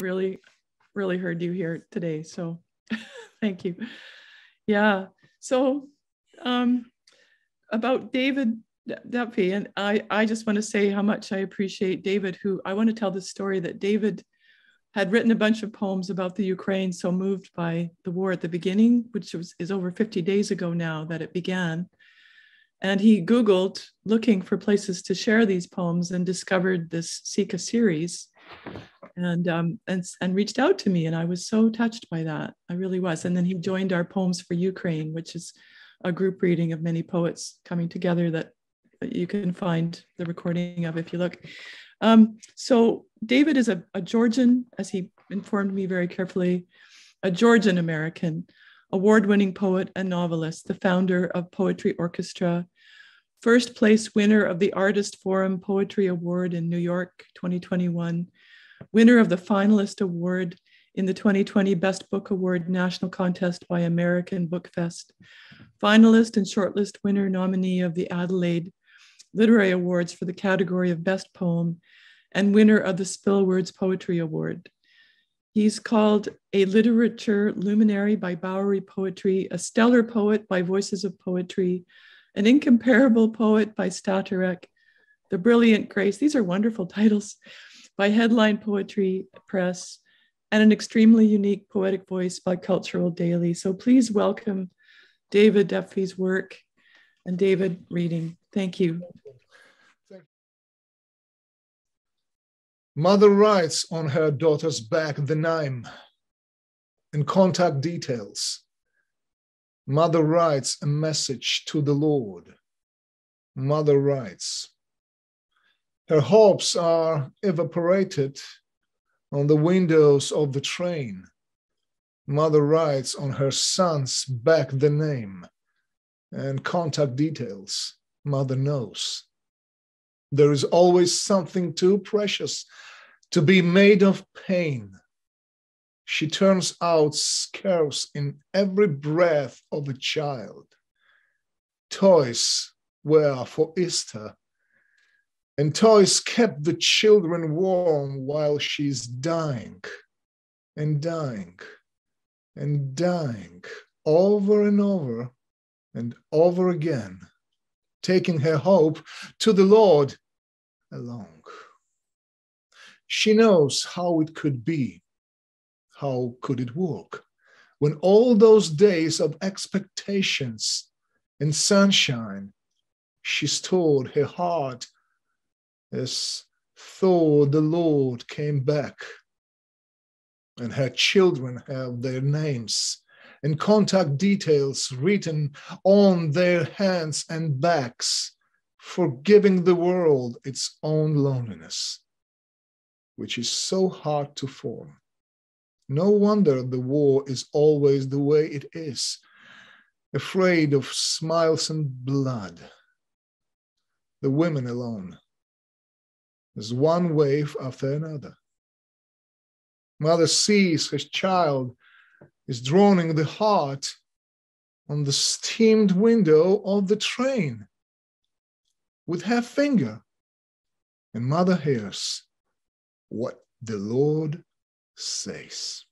really heard you here today. So thank you. Yeah. So about Dvid, Dephy, and I just want to say how much I appreciate Dvid, who I want to tell the story that Dvid had written a bunch of poems about the Ukraine, so moved by the war at the beginning, which is over 50 days ago now that it began. And he Googled looking for places to share these poems and discovered this SICA series and reached out to me. And I was so touched by that. I really was. And then he joined our Poems for Ukraine, which is a group reading of many poets coming together that you can find the recording of if you look. So Dvid is a Georgian, as he informed me very carefully, a Georgian American, award-winning poet and novelist, the founder of Poetry Orchestra, first place winner of the Artist Forum Poetry Award in New York 2021, winner of the Finalist Award in the 2020 Best Book Award National Contest by American Book Fest, finalist and shortlist winner nominee of the Adelaide Literary Awards for the category of Best Poem, and winner of the Spill Words Poetry Award. He's called a literature luminary by Bowery Poetry, a stellar poet by Voices of Poetry, an incomparable poet by Staterek, the brilliant Grace, these are wonderful titles, by Headline Poetry Press, and an extremely unique poetic voice by Cultural Daily. So please welcome Dvid Dephy's work and Dvid reading. Thank you. Mother writes on her daughter's back the name and contact details. Mother writes a message to the Lord. Mother writes. Her hopes are evaporated on the windows of the train. Mother writes on her son's back the name and contact details. Mother knows. There is always something too precious to be made of pain. She turns out scarce in every breath of a child. Toys were for Easter, and toys kept the children warm while she's dying and dying and dying over and over and over again, taking her hope to the Lord along. She knows how it could be, how could it work, when all those days of expectations and sunshine, she stored her heart as though the Lord came back, and her children have their names and contact details written on their hands and backs, forgiving the world its own loneliness, which is so hard to form. No wonder the war is always the way it is, afraid of smiles and blood. The women alone, as one wave after another. Mother sees her child is droning the heart on the steamed window of the train with her finger, and mother hears what the Lord says.